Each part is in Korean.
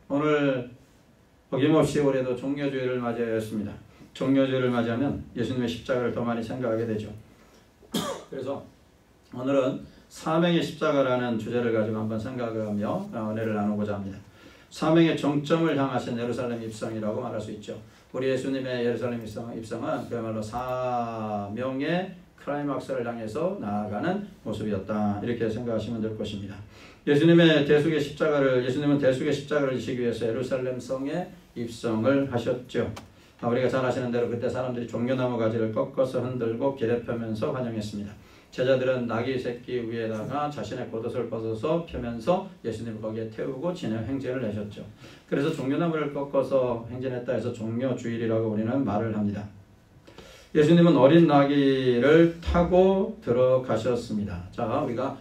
오늘 어김없이 올해도 종려주일을 맞이하였습니다. 종려주일을 맞이하면 예수님의 십자가를 더 많이 생각하게 되죠. 그래서 오늘은 사명의 십자가라는 주제를 가지고 한번 생각하며 은혜를 나누고자 합니다. 사명의 정점을 향하신 예루살렘 입성이라고 말할 수 있죠. 우리 예수님의 예루살렘 입성은 그야말로 사명의 클라이막스를 향해서 나아가는 모습이었다. 이렇게 생각하시면 될 것입니다. 예수님은 대속의 십자가를 지시기 위해서 예루살렘 성에 입성을 하셨죠. 우리가 잘 아시는 대로 그때 사람들이 종려나무 가지를 꺾어서 흔들고 길에 펴면서 환영했습니다. 제자들은 나귀 새끼 위에다가 자신의 겉옷을 벗어서 펴면서 예수님을 거기에 태우고 행진을 내셨죠. 그래서 종려나무를 꺾어서 행진했다 해서 종려주일이라고 우리는 말을 합니다. 예수님은 어린 나귀를 타고 들어가셨습니다. 자, 우리가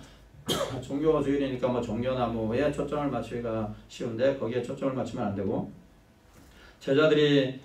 종려주일이니까 뭐 종려나무에 초점을 맞추기가 쉬운데 거기에 초점을 맞추면 안 되고, 제자들이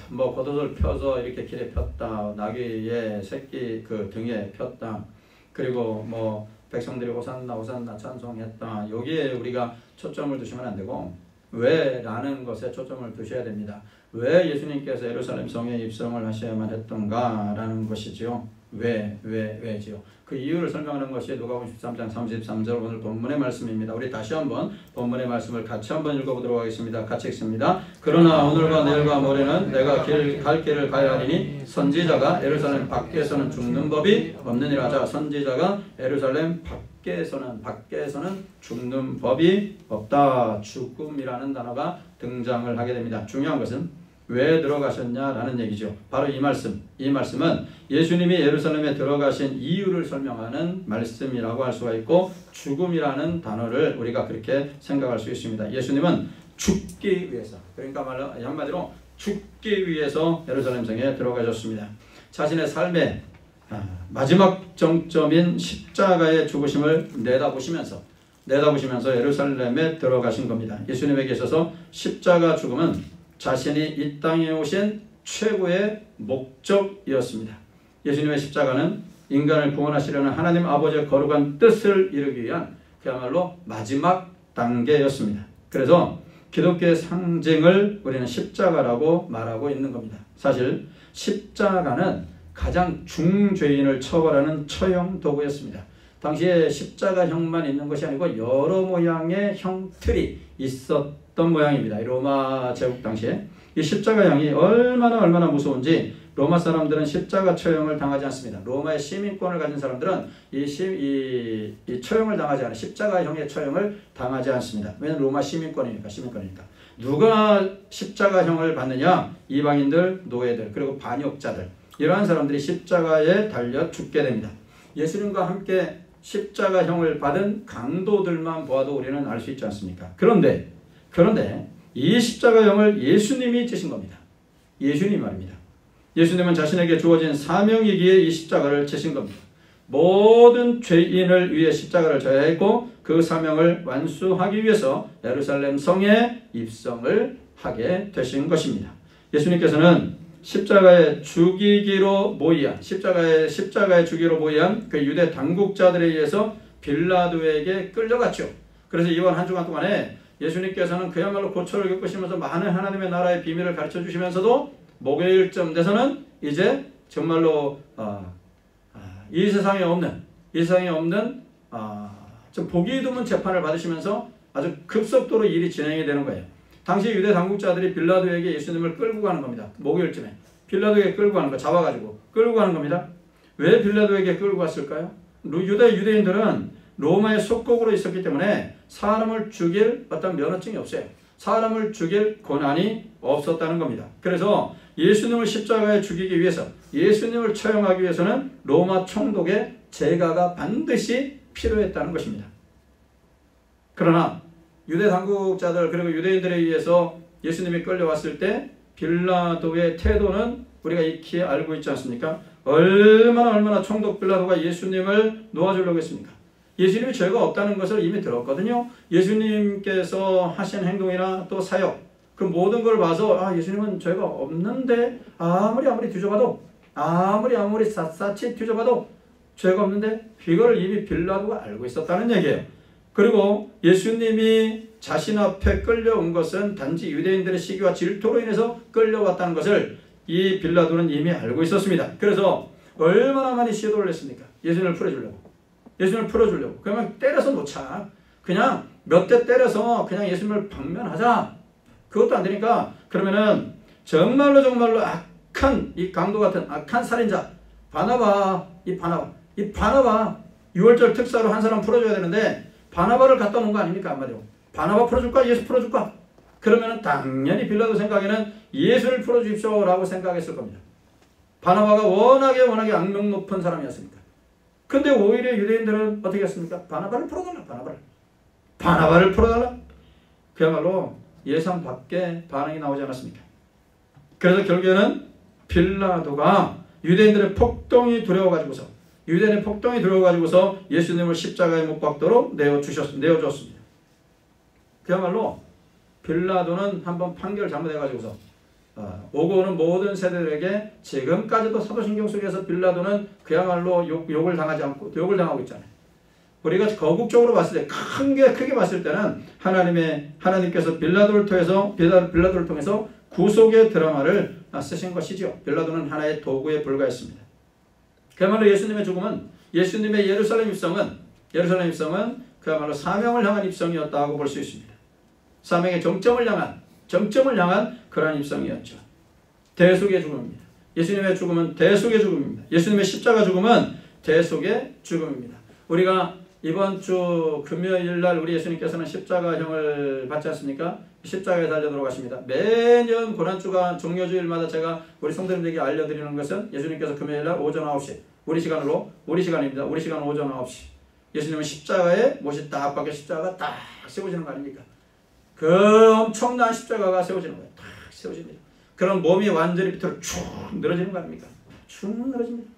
뭐 겉옷을 펴서 이렇게 길에 폈다, 나귀의 새끼 그 등에 폈다, 그리고 뭐 백성들이 호산나 호산나 찬송했다, 여기에 우리가 초점을 두시면 안 되고 왜? 라는 것에 초점을 두셔야 됩니다. 왜 예수님께서 예루살렘 성에 입성을 하셔야만 했던가 라는 것이지요. 왜지요? 그 이유를 설명하는 것이 누가복음 13장 33절 오늘 본문의 말씀입니다. 우리 다시 한번 본문의 말씀을 같이 한번 읽어보도록 하겠습니다. 같이 읽습니다. 그러나 오늘과 내일과 모레는 내가 갈 길을 가야 하리니 선지자가 예루살렘 밖에서는 죽는 법이 없느니라. 자, 선지자가 예루살렘 밖에서는 죽는 법이 없다. 죽음이라는 단어가 등장을 하게 됩니다. 중요한 것은 왜 들어가셨냐라는 얘기죠. 바로 이 말씀은 예수님이 예루살렘에 들어가신 이유를 설명하는 말씀이라고 할 수가 있고, 죽음이라는 단어를 우리가 그렇게 생각할 수 있습니다. 예수님은 죽기 위해서, 그러니까 한마디로 죽기 위해서 예루살렘 성에 들어가셨습니다. 자신의 삶의 마지막 정점인 십자가의 죽으심을 내다보시면서 예루살렘에 들어가신 겁니다. 예수님에게 있어서 십자가 죽음은 자신이 이 땅에 오신 최고의 목적이었습니다. 예수님의 십자가는 인간을 구원하시려는 하나님 아버지의 거룩한 뜻을 이루기 위한 그야말로 마지막 단계였습니다. 그래서 기독교의 상징을 우리는 십자가라고 말하고 있는 겁니다. 사실 십자가는 가장 중죄인을 처벌하는 처형 도구였습니다. 당시에 십자가형만 있는 것이 아니고 여러 모양의 형틀이 있었던 모양입니다. 로마 제국 당시에 이 십자가형이 얼마나 무서운지 로마 사람들은 십자가 처형을 당하지 않습니다. 로마의 시민권을 가진 사람들은 이 처형을 당하지 않아요. 십자가형의 처형을 당하지 않습니다. 왜냐하면 로마 시민권이니까. 누가 십자가형을 받느냐? 이방인들, 노예들, 그리고 반역자들, 이러한 사람들이 십자가에 달려 죽게 됩니다. 예수님과 함께 십자가형을 받은 강도들만 보아도 우리는 알 수 있지 않습니까? 그런데 이 십자가형을 예수님이 지신 겁니다. 예수님 말입니다. 예수님은 자신에게 주어진 사명이기에 이 십자가를 지신 겁니다. 모든 죄인을 위해 십자가를 져야 했고 그 사명을 완수하기 위해서 예루살렘 성에 입성을 하게 되신 것입니다. 예수님께서는 십자가에 죽이기로 모의한 그 유대 당국자들에 의해서 빌라도에게 끌려갔죠. 그래서 이번 한 주간 동안에 예수님께서는 그야말로 고초를 겪으시면서 많은 하나님의 나라의 비밀을 가르쳐 주시면서도 목요일쯤 돼서는 이제 정말로 이 세상에 없는 좀 보기 드문 재판을 받으시면서 아주 급속도로 일이 진행이 되는 거예요. 당시 유대 당국자들이 빌라도에게 예수님을 끌고 가는 겁니다. 목요일쯤에 빌라도에게 끌고 가는 거, 잡아가지고 끌고 가는 겁니다. 왜 빌라도에게 끌고 갔을까요? 유대인들은 로마의 속국으로 있었기 때문에 사람을 죽일 어떤 면허증이 없어요. 사람을 죽일 권한이 없었다는 겁니다. 그래서 예수님을 십자가에 죽이기 위해서, 예수님을 처형하기 위해서는 로마 총독의 재가가 반드시 필요했다는 것입니다. 그러나 유대 당국자들 그리고 유대인들에 의해서 예수님이 끌려왔을 때 빌라도의 태도는 우리가 익히 알고 있지 않습니까? 얼마나 총독 빌라도가 예수님을 놓아주려고 했습니까? 예수님이 죄가 없다는 것을 이미 들었거든요. 예수님께서 하신 행동이나 또 사역, 그 모든 걸 봐서 예수님은 죄가 없는데, 아무리 뒤져봐도, 아무리 샅샅이 뒤져봐도 죄가 없는데, 이걸 이미 빌라도가 알고 있었다는 얘기예요. 그리고 예수님이 자신 앞에 끌려온 것은 단지 유대인들의 시기와 질투로 인해서 끌려왔다는 것을 이 빌라도는 이미 알고 있었습니다. 그래서 얼마나 많이 시도를 했습니까? 예수님을 풀어주려고. 예수님을 풀어주려고. 그러면 때려서 놓자. 그냥 몇 대 때려서 그냥 예수님을 방면하자. 그것도 안 되니까 그러면은 정말로 악한 이 강도 같은 악한 살인자 바나바 6월절 특사로 한 사람 풀어줘야 되는데 바나바를 갖다 놓은 거 아닙니까? 한마디로 바나바 풀어줄까? 예수 풀어줄까? 그러면은 당연히 빌라도 생각에는 예수를 풀어주십시오 라고 생각했을 겁니다. 바나바가 워낙에 악명 높은 사람이었으니까. 근데 오히려 유대인들은 어떻게 했습니까? 바나바를 풀어달라. 바나바를 풀어달라. 그야말로 예상 밖의 반응이 나오지 않았습니까? 그래서 결국에는 빌라도가 유대인의 폭동이 두려워가지고서 예수님을 십자가에 못 박도록 내어주었습니다. 그야말로 빌라도는 한번 판결 잘못해가지고서 오고 오는 모든 세대들에게 지금까지도 사도신경 속에서 빌라도는 그야말로 욕을 당하고 있잖아요. 우리가 거국적으로 봤을 때 크게 봤을 때는 하나님께서 빌라도를 통해서 구속의 드라마를 쓰신 것이죠. 빌라도는 하나의 도구에 불과했습니다. 그야말로 예수님의 죽음은 예수님의 예루살렘 입성은 그야말로 사명을 향한 입성이었다고 볼 수 있습니다. 사명의 정점을 향한 그러한 입성이었죠. 대속의 죽음입니다. 예수님의 죽음은 대속의 죽음입니다. 예수님의 십자가 죽음은 대속의 죽음입니다. 우리가 이번 주 금요일날 우리 예수님께서는 십자가형을 받지 않습니까? 십자가에 달려 들어가십니다. 매년 고난주간 종료주일마다 제가 우리 성도님들에게 알려드리는 것은 예수님께서 금요일날 오전 9시 우리 시간은 오전 9시 예수님은 십자가에 못이 딱 박혀 십자가가 딱 세워지는 거 아닙니까? 그 엄청난 십자가가 세워지는 거예요. 딱 세워집니다. 그럼 몸이 완전히 밑으로 쭉 늘어지는 거 아닙니까? 쭉 늘어집니다.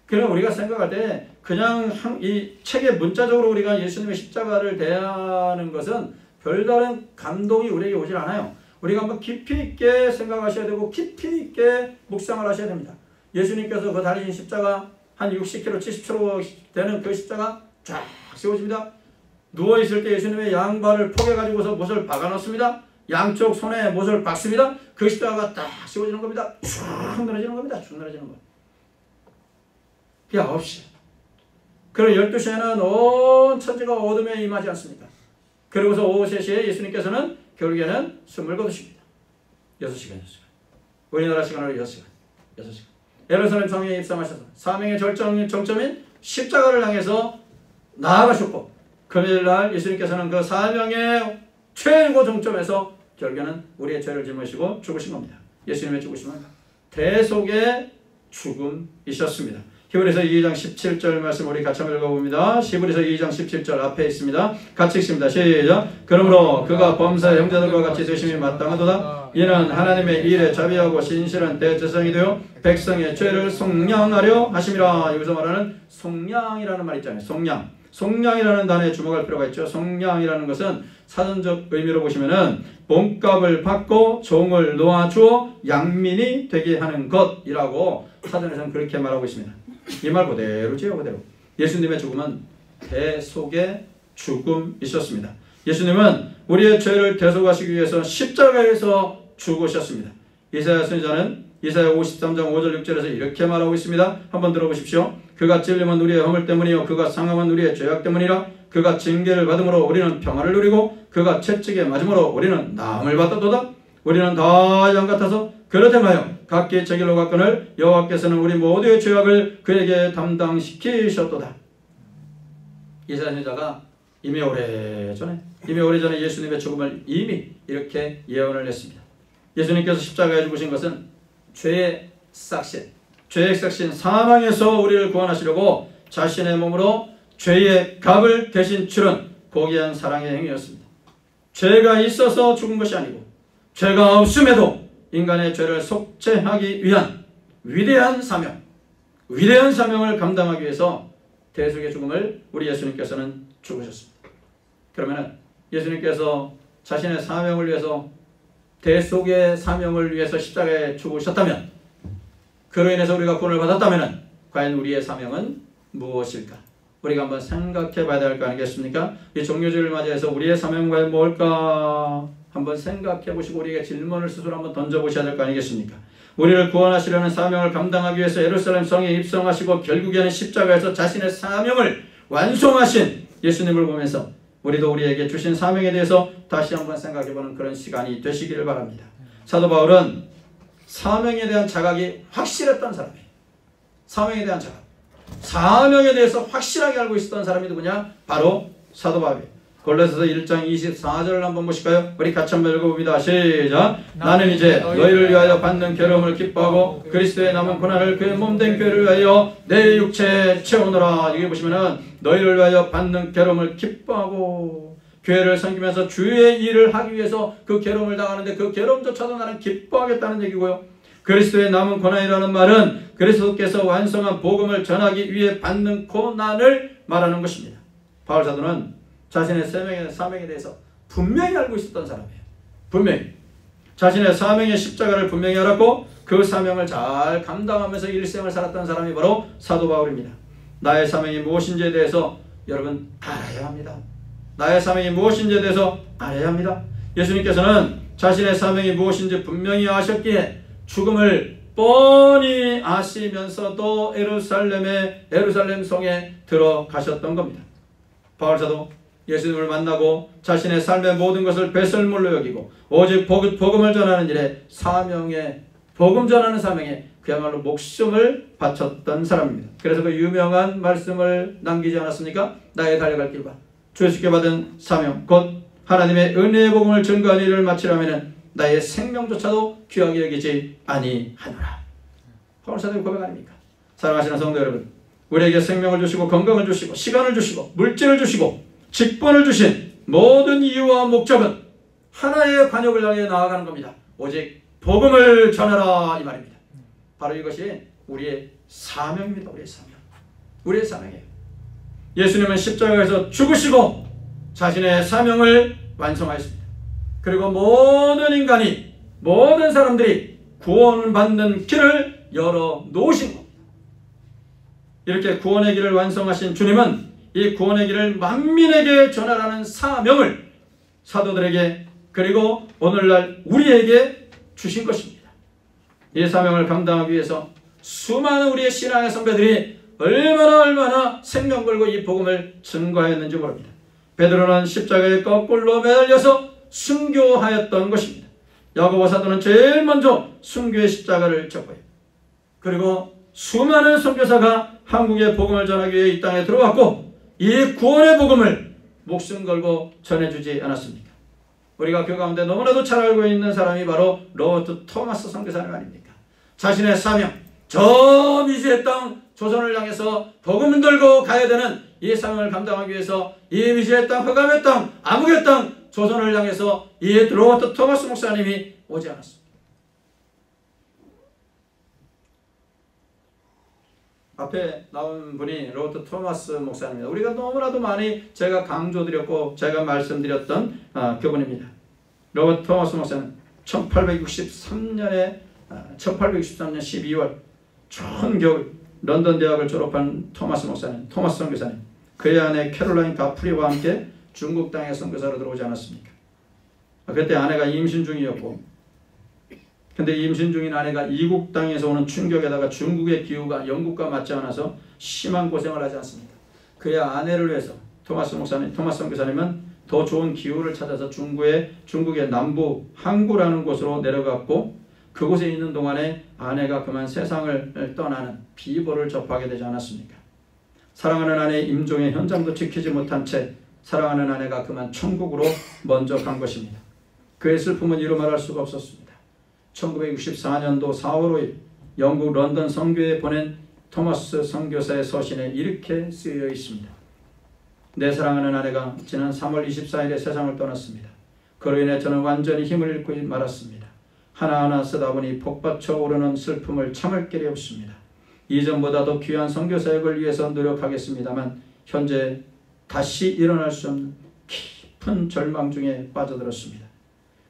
그럼 우리가 생각할 때 그냥 이 책에 문자적으로 우리가 예수님의 십자가를 대하는 것은 별다른 감동이 우리에게 오질 않아요. 우리가 한번 깊이 있게 생각하셔야 되고 깊이 있게 묵상을 하셔야 됩니다. 예수님께서 그 달리신 십자가 한 60kg, 70kg 되는 그 십자가 쫙 세워집니다. 누워있을 때 예수님의 양발을 포개가지고서 못을 박아놓습니다. 양쪽 손에 못을 박습니다. 그 십자가가 딱 세워지는 겁니다. 쭉 늘어지는 겁니다. 쭉 늘어지는 거예요. 그게 9시. 그리고 12시에는 온 천지가 어둠에 임하지 않습니까? 그리고서 오후 3시에 예수님께서는 결국에는 숨을 거두십니다. 6시간. 우리나라 시간으로 6시간. 예루살렘 성에 입성하셔서 사명의 정점인 십자가를 향해서 나아가셨고 금요일날 예수님께서는 그 사명의 최고 정점에서 결국에는 우리의 죄를 짊으시고 죽으신 겁니다. 예수님의 죽으심은 대속의 죽음이셨습니다. 히브리서 2장 17절 말씀 우리 같이 한번 읽어봅니다. 히브리서 2장 17절 앞에 있습니다. 같이 읽습니다. 시작. 그러므로 그가 범사의 형제들과 같이 되심이 마땅하도다. 이는 하나님의 일에 자비하고 신실한 대제사장이 되어 백성의 죄를 속량하려 하심이라. 여기서 말하는 속량이라는 말 있잖아요. 속량이라는 단어에 주목할 필요가 있죠. 속량이라는 것은 사전적 의미로 보시면은 몸값을 받고 종을 놓아주어 양민이 되게 하는 것이라고 사전에서는 그렇게 말하고 있습니다. 이 말 그대로지요. 그대로. 예수님의 죽음은 대속의 죽음이셨습니다. 예수님은 우리의 죄를 대속하시기 위해서 십자가에서 죽으셨습니다. 이사야 선지자는 이사야 53장 5절 6절에서 이렇게 말하고 있습니다. 한번 들어보십시오. 그가 찔림은 우리의 허물 때문이요 그가 상함은 우리의 죄악 때문이라. 그가 징계를 받음으로 우리는 평안을 누리고 그가 채찍에 맞음으로 우리는 나음을 받았도다. 우리는 다 양 같아서 그릇행하여 각기 제 길로 갔거늘 여호와께서는 우리 모두의 죄악을 그에게 담당시키셨도다. 이사야 선지자가 이미 오래전에 예수님의 죽음을 이미 이렇게 예언을 했습니다. 예수님께서 십자가에 죽으신 것은 죄의 싹신 사망에서 우리를 구원하시려고 자신의 몸으로 죄의 값을 대신 치른 고귀한 사랑의 행위였습니다. 죄가 있어서 죽은 것이 아니고 죄가 없음에도 인간의 죄를 속죄하기 위한 위대한 사명을 감당하기 위해서 대속의 죽음을 우리 예수님께서는 죽으셨습니다. 그러면 예수님께서 자신의 사명을 위해서 대속의 사명을 위해서 십자가에 죽으셨다면 그로 인해서 우리가 구원을 받았다면 과연 우리의 사명은 무엇일까? 우리가 한번 생각해 봐야 될 거 아니겠습니까? 이 종료주를 맞이해서 우리의 사명과 뭘까? 한번 생각해 보시고 우리에게 질문을 스스로 한번 던져보셔야 될 거 아니겠습니까? 우리를 구원하시려는 사명을 감당하기 위해서 예루살렘 성에 입성하시고 결국에는 십자가에서 자신의 사명을 완성하신 예수님을 보면서 우리도 우리에게 주신 사명에 대해서 다시 한번 생각해보는 그런 시간이 되시기를 바랍니다. 사도 바울은 사명에 대한 자각이 확실했던 사람이에요. 사명에 대한 자각. 사명에 대해서 확실하게 알고 있었던 사람이 누구냐? 바로 사도 바울이에요. 골로새서 1장 24절을 한번 보실까요? 우리 같이 한번 읽어봅니다. 시작. 나는 이제 너희를 위하여 받는 괴로움을 기뻐하고 그리스도의 남은 고난을 그의 몸된 교회를 위하여 내 육체에 채우노라. 여기 보시면은 너희를 위하여 받는 괴로움을 기뻐하고 교회를 섬기면서 주의 일을 하기 위해서 그 괴로움을 당하는데 그 괴로움조차도 나는 기뻐하겠다는 얘기고요. 그리스도의 남은 고난이라는 말은 그리스도께서 완성한 복음을 전하기 위해 받는 고난을 말하는 것입니다. 바울 사도는 자신의 사명에 대해서 분명히 알고 있었던 사람이에요. 분명히. 자신의 사명의 십자가를 분명히 알았고 그 사명을 잘 감당하면서 일생을 살았던 사람이 바로 사도 바울입니다. 나의 사명이 무엇인지에 대해서 여러분 알아야 합니다. 나의 사명이 무엇인지에 대해서 알아야 합니다. 예수님께서는 자신의 사명이 무엇인지 분명히 아셨기에 죽음을 뻔히 아시면서도 예루살렘 성에 들어가셨던 겁니다. 바울사도 예수님을 만나고 자신의 삶의 모든 것을 배설물로 여기고 오직 복음을 전하는 일에 복음 전하는 사명에 그야말로 목숨을 바쳤던 사람입니다. 그래서 그 유명한 말씀을 남기지 않았습니까? 나의 달려갈 길과 주 예수께 받은 사명 곧 하나님의 은혜의 복음을 증거하는 일을 마치려면 나의 생명조차도 귀하게 여기지 아니하노라. 바울사도의 고백 아닙니까? 사랑하시는 성도 여러분, 우리에게 생명을 주시고 건강을 주시고 시간을 주시고 물질을 주시고 직분을 주신 모든 이유와 목적은 하나의 관역을 향해 나아가는 겁니다. 오직 복음을 전하라 이 말입니다. 바로 이것이 우리의 사명입니다. 우리의 사명. 우리의 사명이에요. 예수님은 십자가에서 죽으시고 자신의 사명을 완성하였습니다. 그리고 모든 인간이 모든 사람들이 구원받는 길을 열어놓으신 겁니다. 이렇게 구원의 길을 완성하신 주님은 이 구원의 길을 만민에게 전하라는 사명을 사도들에게 그리고 오늘날 우리에게 주신 것입니다. 이 사명을 감당하기 위해서 수많은 우리의 신앙의 선배들이 얼마나 생명 걸고 이 복음을 증거하였는지 모릅니다. 베드로는 십자가에 거꾸로 매달려서 순교하였던 것입니다. 야고보 사도는 제일 먼저 순교의 십자가를 졌고요. 그리고 수많은 선교사가 한국의 복음을 전하기 위해 이 땅에 들어왔고 이 구원의 복음을 목숨 걸고 전해주지 않았습니까? 우리가 그 가운데 너무나도 잘 알고 있는 사람이 바로 로버트 토마스 선교사님 아닙니까? 자신의 사명, 저 미지의 땅 조선을 향해서 복음을 들고 가야 되는 이 사명을 감당하기 위해서 이 미지의 땅, 흑암의 땅, 암흑의 땅 조선을 향해서 이 로버트 토마스 목사님이 오지 않았습니다. 앞에 나온 분이 로버트 토마스 목사입니다. 우리가 너무나도 많이 제가 강조드렸고 제가 말씀드렸던 그분입니다. 로버트 토마스 목사는 1863년 12월 추운 겨울 런던 대학을 졸업한 토마스 선교사님. 그의 아내 캐롤라인 가프리와 함께 중국 땅에 선교사로 들어오지 않았습니까? 그때 아내가 임신 중이었고 근데 임신 중인 아내가 이국 땅에서 오는 충격에다가 중국의 기후가 영국과 맞지 않아서 심한 고생을 하지 않습니까? 그의 아내를 위해서 토마스 선교사님은 더 좋은 기후를 찾아서 중국의 남부 항구라는 곳으로 내려갔고 그곳에 있는 동안에 아내가 그만 세상을 떠나는 비보를 접하게 되지 않았습니까? 사랑하는 아내의 임종의 현장도 지키지 못한 채 사랑하는 아내가 그만 천국으로 먼저 간 것입니다. 그의 슬픔은 이루 말할 수가 없었습니다. 1964년도 4월 5일 영국 런던 선교에 보낸 토마스 선교사의 서신에 이렇게 쓰여 있습니다. 내 사랑하는 아내가 지난 3월 24일에 세상을 떠났습니다. 그로 인해 저는 완전히 힘을 잃고 말았습니다. 하나하나 쓰다 보니 복받쳐 오르는 슬픔을 참을 길이 없습니다. 이전보다도 귀한 선교사역을 위해서 노력하겠습니다만 현재 다시 일어날 수 없는 깊은 절망 중에 빠져들었습니다.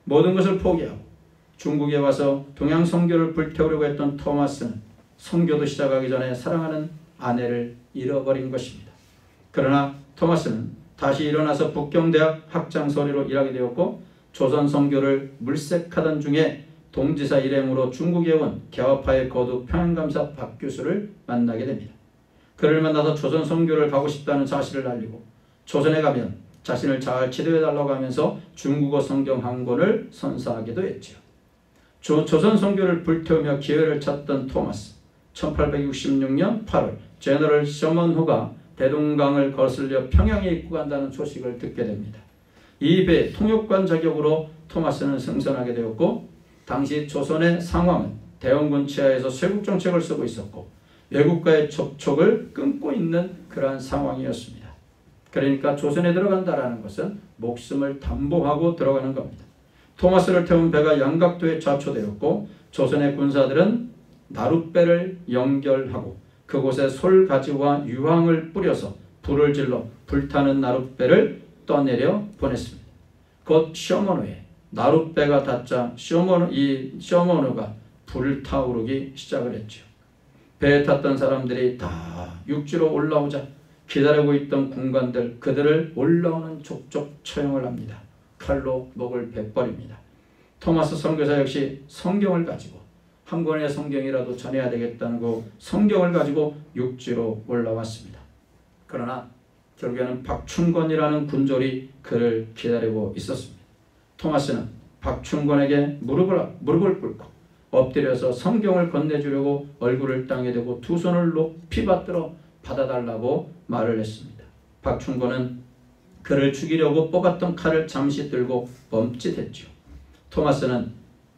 모든 것을 포기하고 중국에 와서 동양 선교를 불태우려고 했던 토마스는 선교도 시작하기 전에 사랑하는 아내를 잃어버린 것입니다. 그러나 토마스는 다시 일어나서 북경대학 학장서리로 일하게 되었고 조선 선교를 물색하던 중에 동지사 일행으로 중국에 온 개화파의 거두 평양감사 박 교수를 만나게 됩니다. 그를 만나서 조선 선교를 가고 싶다는 사실을 알리고 조선에 가면 자신을 잘 지도해달라고 하면서 중국어 성경 한 권을 선사하기도 했죠. 조선 선교를 불태우며 기회를 찾던 토마스, 1866년 8월 제너럴 셔먼호가 대동강을 거슬려 평양에 입국한다는 소식을 듣게 됩니다. 이 배 통역관 자격으로 토마스는 승선하게 되었고 당시 조선의 상황은 대원군 치하에서 쇄국정책을 쓰고 있었고 외국과의 접촉을 끊고 있는 그러한 상황이었습니다. 그러니까 조선에 들어간다라는 것은 목숨을 담보하고 들어가는 겁니다. 토마스를 태운 배가 양각도에 좌초되었고 조선의 군사들은 나룻배를 연결하고 그곳에 솔가지와 유황을 뿌려서 불을 질러 불타는 나룻배를 떠내려 보냈습니다. 곧 셔먼호에 나룻배가 닿자 셔먼호가 불타오르기 시작을 했죠. 배에 탔던 사람들이 다 육지로 올라오자 기다리고 있던 군관들 그들을 올라오는 족족 처형을 합니다. 칼로 목을 베버립니다. 토마스 선교사 역시 성경을 가지고 한 권의 성경이라도 전해야 되겠다는 그 성경을 가지고 육지로 올라왔습니다. 그러나 결국에는 박충권이라는 군졸이 그를 기다리고 있었습니다. 토마스는 박충권에게 무릎을 꿇고 엎드려서 성경을 건네주려고 얼굴을 땅에 대고 두 손을 높이 받들어 받아달라고 말을 했습니다. 박충권은 그를 죽이려고 뽑았던 칼을 잠시 들고 멈칫했죠. 토마스는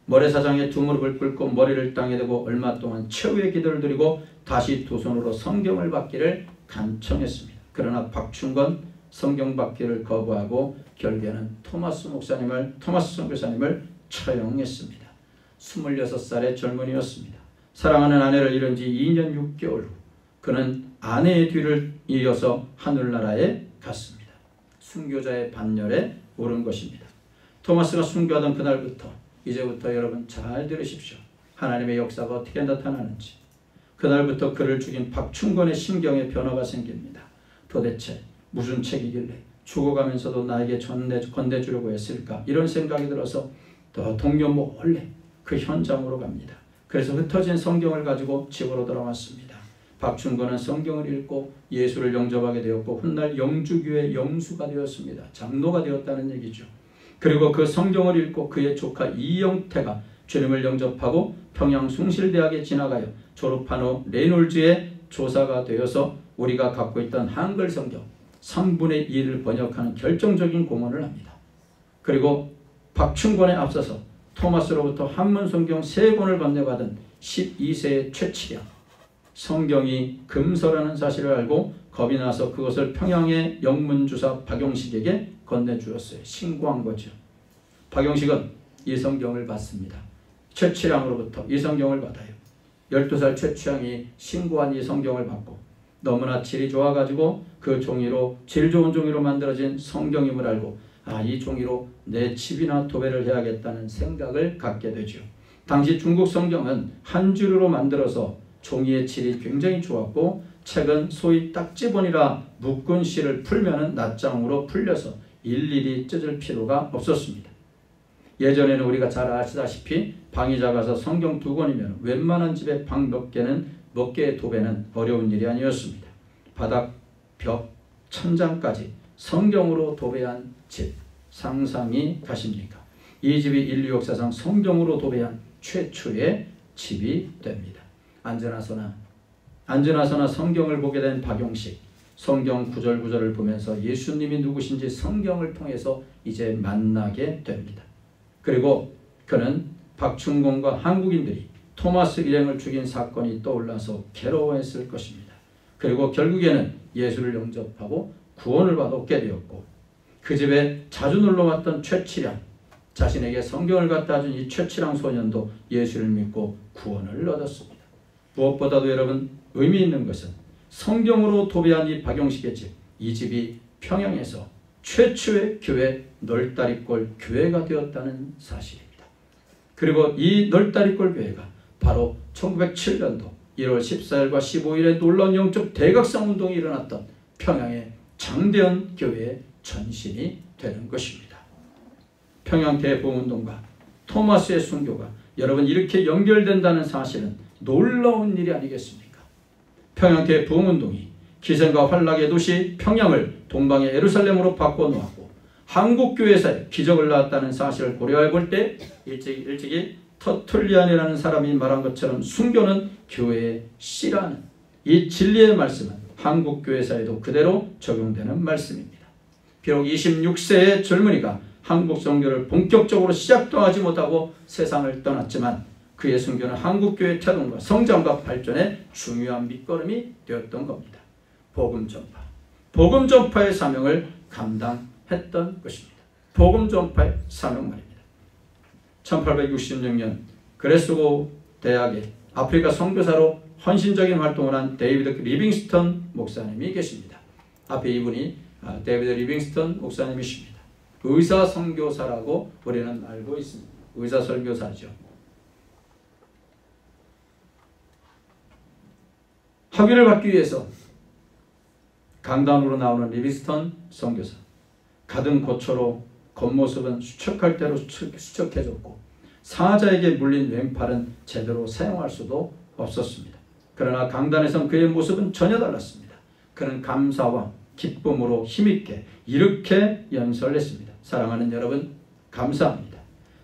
모래사장에 두 무릎을 꿇고 머리를 땅에 대고 얼마 동안 최후의 기도를 드리고 다시 두 손으로 성경을 받기를 간청했습니다. 그러나 박충권 성경 받기를 거부하고 결국에는 토마스 선교사님을 처형했습니다. 26살의 젊은이였습니다. 사랑하는 아내를 잃은 지 2년 6개월 후 그는 아내의 뒤를 이어서 하늘나라에 갔습니다. 순교자의 반열에 오른 것입니다. 토마스가 순교하던 그날부터 이제부터 여러분 잘 들으십시오. 하나님의 역사가 어떻게 나타나는지. 그날부터 그를 죽인 박충권의 심경에 변화가 생깁니다. 도대체 무슨 책이길래 죽어가면서도 나에게 건네주려고 했을까? 이런 생각이 들어서 또 동료 몰래 그 현장으로 갑니다. 그래서 흩어진 성경을 가지고 집으로 돌아왔습니다. 박충권은 성경을 읽고 예수를 영접하게 되었고 훗날 영주교회 영수가 되었습니다. 장로가 되었다는 얘기죠. 그리고 그 성경을 읽고 그의 조카 이영태가 주님을 영접하고 평양 숭실대학에 지나가요. 졸업한 후 레이놀즈의 조사가 되어서 우리가 갖고 있던 한글 성경 3분의 1을 번역하는 결정적인 공헌을 합니다. 그리고 박충권에 앞서서 토마스로부터 한문 성경 3권을 건네받은 12세의 최치량 성경이 금서라는 사실을 알고 겁이 나서 그것을 평양의 영문주사 박용식에게 건네주었어요. 신고한 거죠. 박용식은 이 성경을 받습니다. 최치량으로부터 이 성경을 받아요. 12살 최치량이 신고한 이 성경을 받고 너무나 질이 좋아가지고 그 종이로 질 좋은 종이로 만들어진 성경임을 알고 이 종이로 내 칩이나 도배를 해야겠다는 생각을 갖게 되죠. 당시 중국 성경은 한 줄로 만들어서 종이의 질이 굉장히 좋았고 책은 소위 딱지본이라 묶은 실을 풀면은 낱장으로 풀려서 일일이 찢을 필요가 없었습니다. 예전에는 우리가 잘 아시다시피 방이 작아서 성경 2권이면 웬만한 집에 방 몇 개의 도배는 어려운 일이 아니었습니다. 바닥, 벽, 천장까지 성경으로 도배한 집 상상이 가십니까? 이 집이 인류 역사상 성경으로 도배한 최초의 집이 됩니다. 안전하서나 성경을 보게 된 박용식, 성경 구절구절을 보면서 예수님이 누구신지 성경을 통해서 이제 만나게 됩니다. 그리고 그는 박충권과 한국인들이 토마스 일행을 죽인 사건이 떠올라서 괴로워했을 것입니다. 그리고 결국에는 예수를 영접하고 구원을 얻게 되었고 그 집에 자주 놀러왔던 최치량, 자신에게 성경을 갖다 준 이 최치량 소년도 예수를 믿고 구원을 얻었습니다. 무엇보다도 여러분 의미 있는 것은 성경으로 도배한 이 박용식의 집, 이 집이 평양에서 최초의 교회 널다리골 교회가 되었다는 사실입니다. 그리고 이 널다리골 교회가 바로 1907년도 1월 14일과 15일에 놀라운 영적 대각성 운동이 일어났던 평양의 장대현 교회의 전신이 되는 것입니다. 평양대부흥운동과 토마스의 순교가 여러분 이렇게 연결된다는 사실은 놀라운 일이 아니겠습니까? 평양대부흥운동이 기생과 환락의 도시 평양을 동방의 예루살렘으로 바꿔놓았고 한국교회사에 기적을 낳았다는 사실을 고려해 볼 때 일찍이 터툴리안이라는 사람이 말한 것처럼 순교는 교회의 씨라는 이 진리의 말씀은 한국교회사에도 그대로 적용되는 말씀입니다. 비록 26세의 젊은이가 한국 선교를 본격적으로 시작도 하지 못하고 세상을 떠났지만 그의 순교는 한국교회 태동과 성장과 발전의 중요한 밑거름이 되었던 겁니다. 복음 전파의 사명을 감당했던 것입니다. 복음 전파의 사명 말입니다. 1866년 그레스고 대학에 아프리카 선교사로 헌신적인 활동을 한 데이비드 리빙스턴 목사님이 계십니다. 앞에 이분이 데이비드 리빙스턴 목사님이십니다. 의사 선교사라고 우리는 알고 있습니다. 의사 선교사죠. 학위를 받기 위해서 강단으로 나오는 리빙스턴 선교사. 가든 고초로 겉모습은 수척할 대로 수척해졌고 사자에게 물린 왼팔은 제대로 사용할 수도 없었습니다. 그러나 강단에선 그의 모습은 전혀 달랐습니다. 그는 감사와 기쁨으로 힘있게 이렇게 연설했습니다. 사랑하는 여러분, 감사합니다.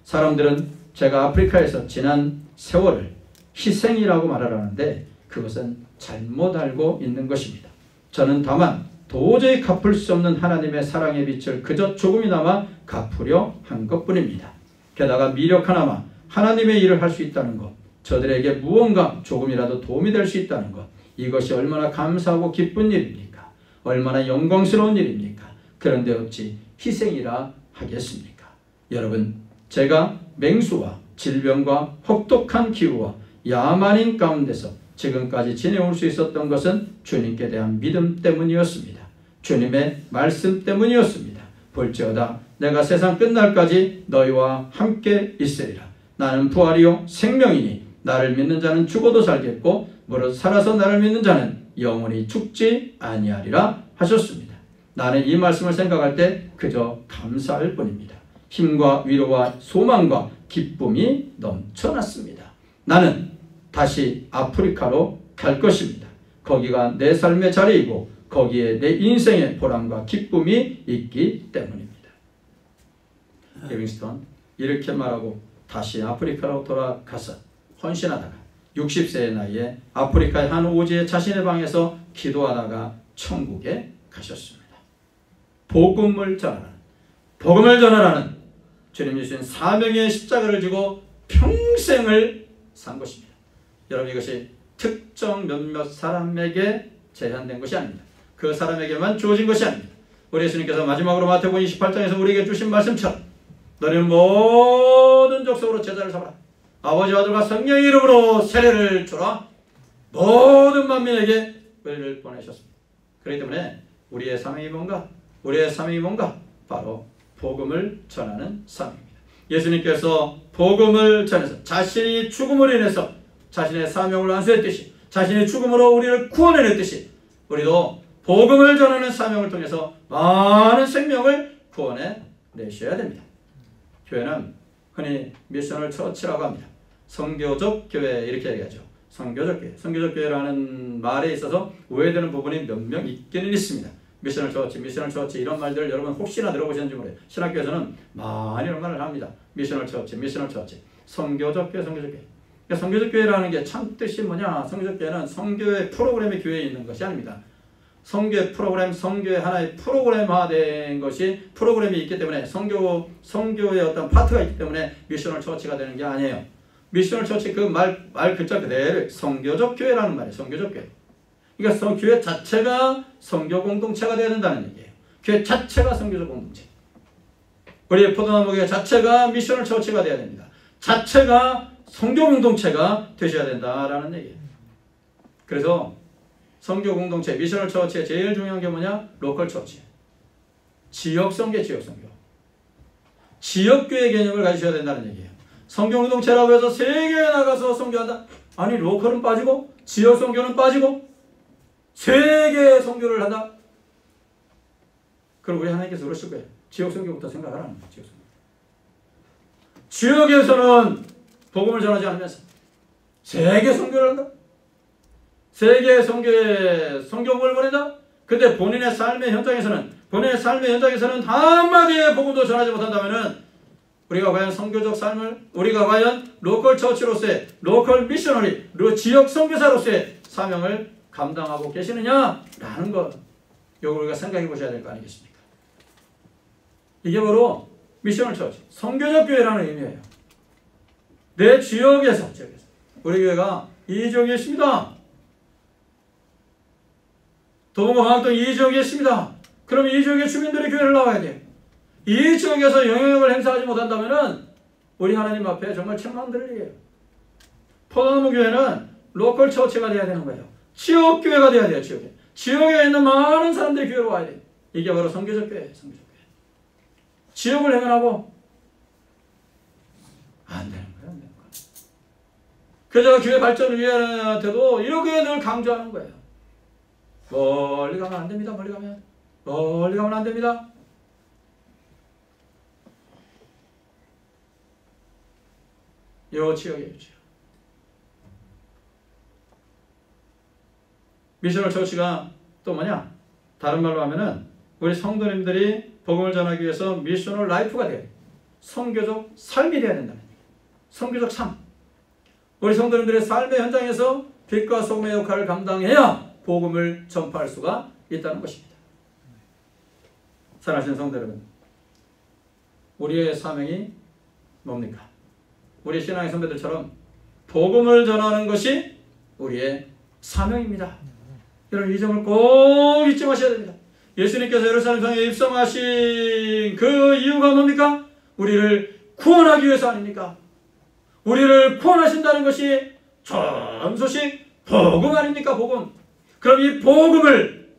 사람들은 제가 아프리카에서 지난 세월을 희생이라고 말하라는데 그것은 잘못 알고 있는 것입니다. 저는 다만 도저히 갚을 수 없는 하나님의 사랑의 빛을 그저 조금이나마 갚으려 한 것뿐입니다. 게다가 미력 하나마 하나님의 일을 할 수 있다는 것, 저들에게 무언가 조금이라도 도움이 될 수 있다는 것, 이것이 얼마나 감사하고 기쁜 일입니까? 얼마나 영광스러운 일입니까? 그런데 어찌 희생이라 하겠습니까? 여러분, 제가 맹수와 질병과 혹독한 기후와 야만인 가운데서 지금까지 지내올 수 있었던 것은 주님께 대한 믿음 때문이었습니다. 주님의 말씀 때문이었습니다. 볼지어다 내가 세상 끝날까지 너희와 함께 있으리라. 나는 부활이요 생명이니 나를 믿는 자는 죽어도 살겠고 무릇 살아서 나를 믿는 자는 영원히 죽지 아니하리라 하셨습니다. 나는 이 말씀을 생각할 때 그저 감사할 뿐입니다. 힘과 위로와 소망과 기쁨이 넘쳐났습니다. 나는 다시 아프리카로 갈 것입니다. 거기가 내 삶의 자리이고 거기에 내 인생의 보람과 기쁨이 있기 때문입니다. 리빙스턴 이렇게 말하고 다시 아프리카로 돌아가서 헌신하다가 60세의 나이에 아프리카의 한 오지에 자신의 방에서 기도하다가 천국에 가셨습니다. 복음을 전하라는 주님 주신 사명의 십자가를 지고 평생을 산 것입니다. 여러분, 이것이 특정 몇몇 사람에게 제한된 것이 아닙니다. 그 사람에게만 주어진 것이 아닙니다. 우리 예수님께서 마지막으로 마태복음 28장에서 우리에게 주신 말씀처럼 너희는 모든 족속으로 제자를 삼아라. 아버지와 아들과 성령의 이름으로 세례를 주라. 모든 만민에게 은혜를 보내셨습니다. 그렇기 때문에 우리의 사명이 뭔가? 바로 복음을 전하는 사명입니다. 예수님께서 복음을 전해서 자신이 죽음으로 인해서 자신의 사명을 완수했듯이 자신의 죽음으로 우리를 구원해냈듯이 우리도 복음을 전하는 사명을 통해서 많은 생명을 구원해내셔야 됩니다. 교회는 흔히 미셔널 처치라고 합니다. 선교적 교회 이렇게 얘기하죠. 선교적 교회. 선교적 교회라는 말에 있어서 오해되는 부분이 몇 명 있기는 있습니다. 미셔널 처치 이런 말들을 여러분 혹시나 들어보셨는지 모르겠어요. 신학교에서는 많이 이런 말을 합니다. 미셔널 처치. 선교적 교회. 그러니까 선교적 교회라는 게 참 뜻이 뭐냐? 선교적 교회는 선교의 프로그램의 교회에 있는 것이 아닙니다. 선교의 프로그램, 선교의 하나의 프로그램화된 것이 프로그램이 있기 때문에 선교의 어떤 파트가 있기 때문에 미셔널 처치가 되는 게 아니에요. 미셔널 처치 그 말 글자 그대로 선교적 교회라는 말이에요. 선교적 교회. 그러니까 교회 자체가 선교 공동체가 되어야 된다는 얘기예요. 교회 자체가 선교적 공동체. 우리의 포도나무 교회 자체가 미셔널 처치가 되어야 됩니다. 자체가 선교 공동체가 되셔야 된다라는 얘기예요. 그래서 선교 공동체, 미셔널 처치의 제일 중요한 게 뭐냐? 로컬 처치. 지역 선교. 지역교회 개념을 가지셔야 된다는 얘기예요. 선교 공동체라고 해서 세계에 나가서 선교한다? 아니, 로컬은 빠지고 지역 선교는 빠지고 세계 선교를 한다? 그럼 우리 하나님께서 그러실 거예요. 지역 선교부터 생각하라는 거예요. 지역 선교. 지역에서는 복음을 전하지 않으면서 세계 선교를 한다. 세계 선교에 성경을 보낸다. 근데 본인의 삶의 현장에서는 한마디의 복음도 전하지 못한다면은 우리가 과연 선교적 삶을, 우리가 과연 로컬 처치로서의, 로컬 미셔너리, 지역 선교사로서의 사명을 감당하고 계시느냐라는 것, 이걸 우리가 생각해 보셔야 될 거 아니겠습니까? 이게 바로 미셔널 처치, 선교적 교회라는 의미예요. 내 지역에서 우리 교회가 이 지역에 있습니다. 도봉구 방학동 이 지역에 있습니다. 그럼 이 지역의 주민들이 교회를 나와야 돼요. 이 지역에서 영향력을 행사하지 못한다면 우리 하나님 앞에 정말 책망될 일이에요. 포도나무 교회는 로컬 처치가 돼야 되는 거예요. 지역교회가 돼야 돼요. 지역에 있는 많은 사람들이 교회로 와야 돼요. 이게 바로 선교적 교회예요. 선교적 교회. 지역을 행하고 안 되는 거예요. 그래서 교회 발전위원회한테도 이렇게 늘 강조하는 거예요. 멀리 가면 안 됩니다. 멀리 가면 안 됩니다. 요 지역이에요. 미셔널 처치가 또 뭐냐? 다른 말로 하면은 우리 성도님들이 복음을 전하기 위해서 미셔널 라이프가 돼야 돼. 선교적 삶이 돼야 된다는 얘기예요. 선교적 삶. 우리 성도님들의 삶의 현장에서 빛과 소금의 역할을 감당해야 복음을 전파할 수가 있다는 것입니다. 사랑하시는 성도 여러분, 우리의 사명이 뭡니까? 우리 신앙의 선배들처럼 복음을 전하는 것이 우리의 사명입니다. 여러분 이 점을 꼭 잊지 마셔야 됩니다. 예수님께서 예루살렘 성에 입성하신 그 이유가 뭡니까? 우리를 구원하기 위해서 아닙니까? 우리를 구원하신다는 것이 좋은 소식, 복음 아닙니까? 복음. 그럼 이 복음을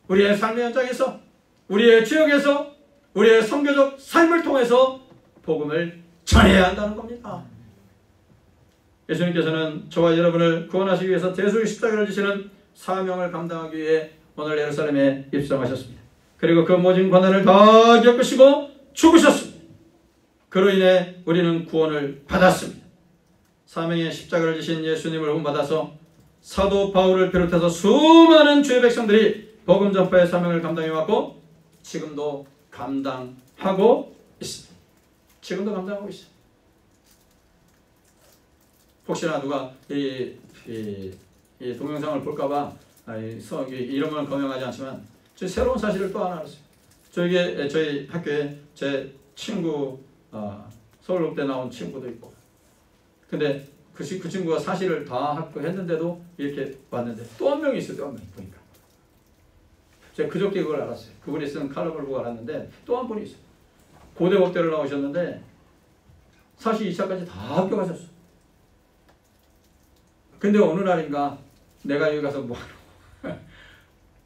우리의 삶의 현장에서, 우리의 지역에서, 우리의 선교적 삶을 통해서 복음을 전해야 한다는 겁니다. 예수님께서는 저와 여러분을 구원하시기 위해서 대속의 십자가를 지시는 사명을 감당하기 위해 오늘 예루살렘에 입성하셨습니다. 그리고 그 모진 고난을 다 겪으시고 죽으셨습니다. 그로 인해 우리는 구원을 받았습니다. 사명의 십자가를 지신 예수님을 본받아서 사도 바울을 비롯해서 수많은 주의 백성들이 복음 전파의 사명을 감당해왔고 지금도 감당하고 있습니다. 지금도 감당하고 있어요. 혹시나 누가 이 동영상을 볼까봐 이름은 거명하지 않지만 저 새로운 사실을 또 하나 알았어요. 저희 학교에 제 친구 서울대 나온 친구도 있고, 근데 그 친구가 사실을 다 합격했는데도 이렇게 왔는데 또 한 명이 있어요. 또 한 명 보니까 제가 그저께 그걸 알았어요. 그분이 쓴 칼럼을 보고 알았는데 또 한 분이 있어요. 고대법대를 나오셨는데 사실 2차까지 다 합격하셨어. 근데 어느 날인가 내가 여기 가서 뭐하노?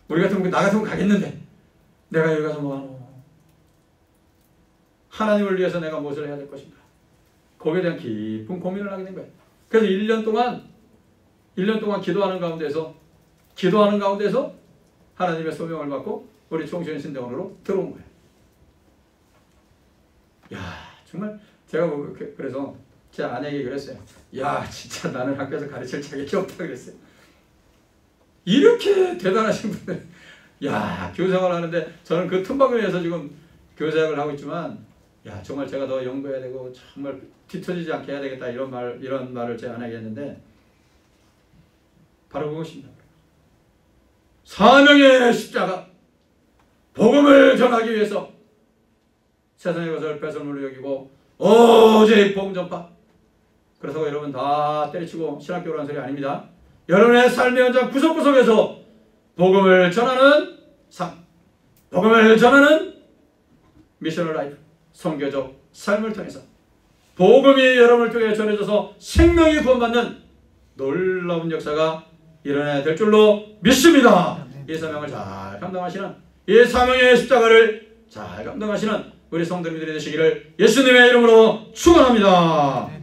우리 같으면 나 같으면 가겠는데 내가 여기 가서 뭐하노? 하나님을 위해서 내가 무엇을 해야 될 것인가? 거기에 대한 깊은 고민을 하게 된 거예요. 그래서 1년 동안 기도하는 가운데서 하나님의 소명을 받고 우리 총신신대원으로 들어온 거예요. 야, 정말 제가 그래서 제 아내에게 그랬어요. 야, 진짜 나는 학교에서 가르칠 자격이 없다 그랬어요. 이렇게 대단하신 분들, 야, 교사생활 하는데 저는 그 틈바구니에서 지금 교사학을 하고 있지만, 야, 정말 제가 더 연구해야 되고 정말 뒤처지지 않게 해야 되겠다 이런 말을 제 아내에게 했는데 바로 그것입니다. 사명의 십자가, 복음을 전하기 위해서 세상의 것을 배설물로 여기고 오직 복음 전파. 그렇다고 여러분 다 때려치고 신학교로 하는 소리 아닙니다. 여러분의 삶의 현장 구석구석에서 복음을 전하는 삶, 복음을 전하는 미셔널 라이프, 선교적 삶을 통해서 복음이 여러분을 통해 전해져서 생명이 구원받는 놀라운 역사가 일어나야 될 줄로 믿습니다. 이 사명을 잘 감당하시는, 이 사명의 십자가를 잘 감당하시는 우리 성도님들이 되시기를 예수님의 이름으로 축원합니다.